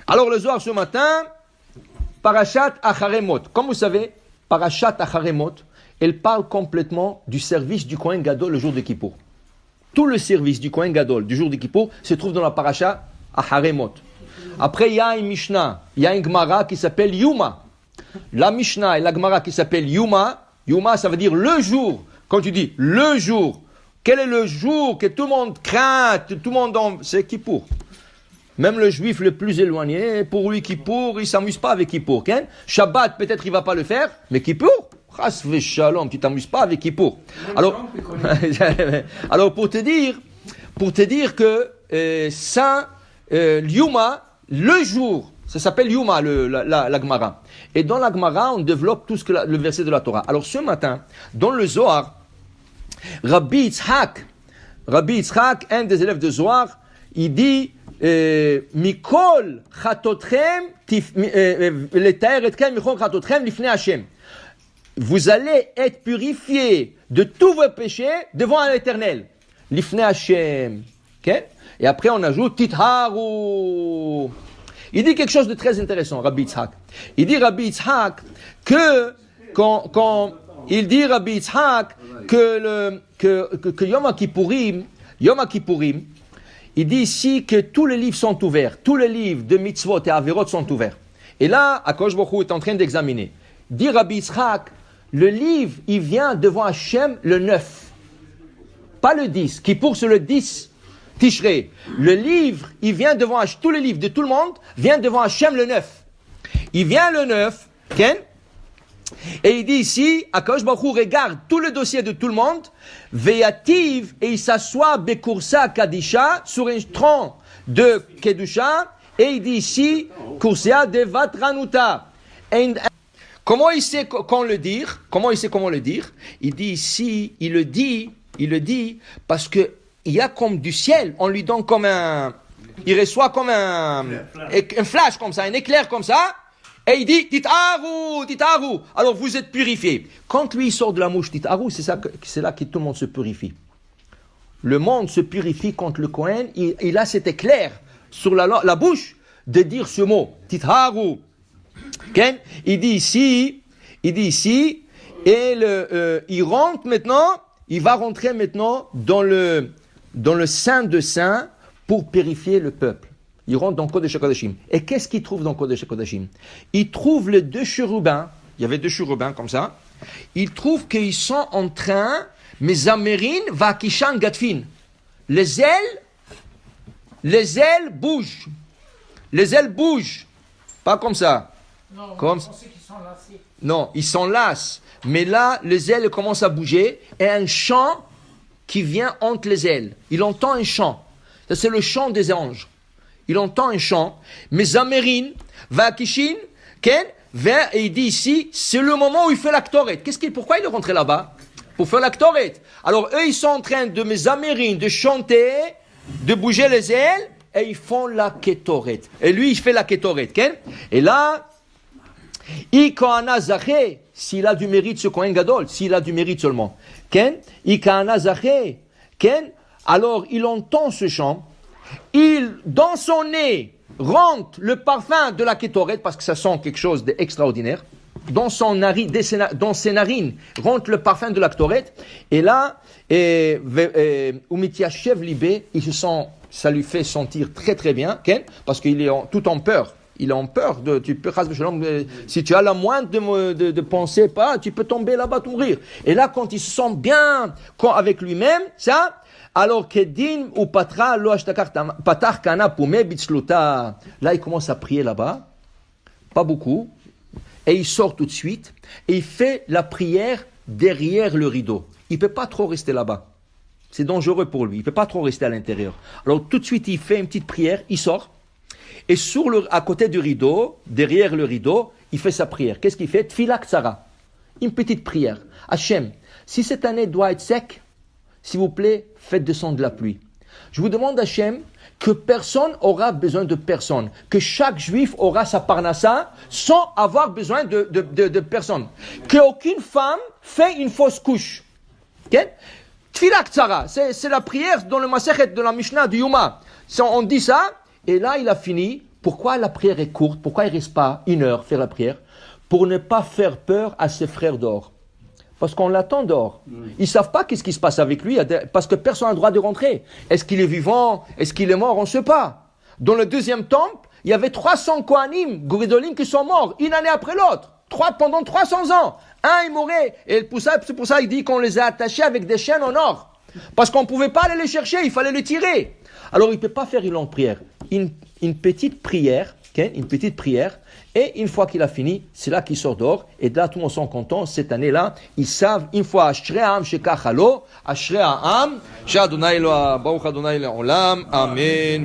Alors le Zohar ce matin, Parashat Acharemot. Comme vous savez, Parashat Acharemot, elle parle complètement du service du Kohen Gadol le jour de Kippour. Tout le service du Kohen Gadol du jour de Kippour se trouve dans la Parashat Acharemot. Après, il y a une Mishnah, il y a une Gemara qui s'appelle Yuma. La Mishnah et la Gemara qui s'appelle Yuma, Yuma ça veut dire le jour. Quand tu dis le jour, quel est le jour que tout le monde craint, tout le monde c'est Kippour. Même le juif le plus éloigné, pour lui Kippour, il ne s'amuse pas avec Kippour. Hein? Shabbat, peut-être il ne va pas le faire, mais Kippour, chas v'shalom, tu ne t'amuses pas avec Kippour. Alors pour te dire que ça, Yuma, le jour, ça s'appelle Yuma, la Gemara. Et dans la Gemara, on développe tout le verset de la Torah. Alors ce matin, dans le Zohar, Rabbi Yitzhak, un des élèves de Zohar, il dit Mikol chatotchem letaer etkem michol chatotchem lifnei Hashem. Vous allez être purifiés de tous vos péchés devant l'Éternel. Lifnei Hashem. Okay? Et après on ajoute Titharu. Il dit quelque chose de très intéressant, Rabbi Yitzhak. Il dit Rabbi Yitzhak que quand il dit Rabbi Yitzhak que Yom Kippourim, il dit ici que tous les livres sont ouverts, tous les livres de mitzvot et averot sont ouverts. Et là, Akadosh Baruch Hu est en train d'examiner. Dit Rabbi Yitzhak, le livre, il vient devant Hachem le 9, pas le 10. Kippour c'est le 10 Tishrei. Le livre, il vient devant Hachem, tous les livres de tout le monde viennent devant Hachem le 9. Il vient le 9, Ken. Et il dit ici, Akadosh Baruch Hu regarde tout le dossier de tout le monde, Veyativ, et il s'assoit Bekursa Kadisha sur un tronc de Kedusha, et il dit ici, Kursia de Vatranuta. Comment il sait comment le dire? Il dit ici, il le dit parce que il y a comme du ciel, on lui donne comme il reçoit comme un flash comme ça, un éclair comme ça. Et il dit, Titaru, alors vous êtes purifiés. Quand lui il sort de la mouche, Titaru, c'est là que tout le monde se purifie. Le monde se purifie quand le Kohen, il a cet éclair sur la bouche de dire ce mot, Titaru. Okay? Il dit ici, et il va rentrer maintenant dans le Saint de Saints pour purifier le peuple. Il rentre dans Kodesh HaKodashim. Et qu'est-ce qu'il trouve dans Kodesh HaKodashim? Il trouve les deux chérubins. Il y avait deux chérubins comme ça. Il trouve qu'ils sont en train, Mezamerin Vakishan Gatfin. Les ailes bougent. Les ailes bougent. Pas comme ça. Non, comme... je pensais qu'ils s'enlaçaient. Non, ils s'enlacent. Mais là, les ailes commencent à bouger. Et un chant qui vient entre les ailes. Il entend un chant. Ça, c'est le chant des anges. Il entend un chant, Mezamerin, Vakishin, Ken, et il dit ici, c'est le moment où il fait la Ktoret. Pourquoi il est rentré là-bas? Pour faire la Ktoret. Alors eux, ils sont en train de Mezamerin, de chanter, de bouger les ailes, et ils font la Ketoret. Et lui, il fait la Ketoret, Ken. Et là, Ikoana Zaché, s'il a du mérite, ce Kohen Gadol, s'il a du mérite seulement, Ken, Ikoana Zaché, Ken, alors il entend ce chant. Dans son nez, rentre le parfum de la Ketoret, parce que ça sent quelque chose d'extraordinaire. Dans ses narines, rentre le parfum de la Ketoret. Et là, Umitiachev Libé, il se sent, ça lui fait sentir très très bien, parce qu'il est tout en peur. Il est en peur si tu as la moindre de penser pas, tu peux tomber là-bas, mourir. Et là, quand il se sent bien avec lui-même, ça, alors Kedin ou Patra lo patar kana pume bitzluta. Là, il commence à prier là-bas, pas beaucoup, et il sort tout de suite et il fait la prière derrière le rideau. Il peut pas trop rester là-bas. C'est dangereux pour lui. Il peut pas trop rester à l'intérieur. Alors tout de suite, il fait une petite prière, il sort et à côté du rideau, derrière le rideau, il fait sa prière. Qu'est-ce qu'il fait? Tfila Ktsara. Une petite prière. Hachem, si cette année doit être sec, s'il vous plaît, faites descendre de la pluie. Je vous demande, Hachem, que personne aura besoin de personne. Que chaque juif aura sa parnassa sans avoir besoin de personne. Qu'aucune femme fait une fausse couche. Okay? Tfila Ktsara, c'est la prière dans le Masechet de la Mishnah du Yuma. On dit ça, et là il a fini. Pourquoi la prière est courte? Pourquoi il ne reste pas 1 heure faire la prière? Pour ne pas faire peur à ses frères dehors. Parce qu'on l'attend dehors. Ils ne savent pas qu'est-ce qui se passe avec lui, parce que personne n'a le droit de rentrer. Est-ce qu'il est vivant? Est-ce qu'il est mort? On ne sait pas. Dans le deuxième temple, il y avait 300 Kohanim, Guridolim, qui sont morts, une année après l'autre. Pendant 300 ans. Un est mourait. Et c'est pour ça qu'il dit qu'on les a attachés avec des chaînes en or. Parce qu'on ne pouvait pas aller les chercher, il fallait les tirer. Alors il ne peut pas faire une longue prière. Une petite prière, okay? Une petite prière. Et une fois qu'il a fini, c'est là qu'il sort dehors. Et là, tout le monde sont contents. Cette année-là, ils savent, une fois, Ashrei Ha'am Shekach Halo, Ashrei Ha'am, Sh'Adonai Lo, Baruch Adonai Le'olam, Amen.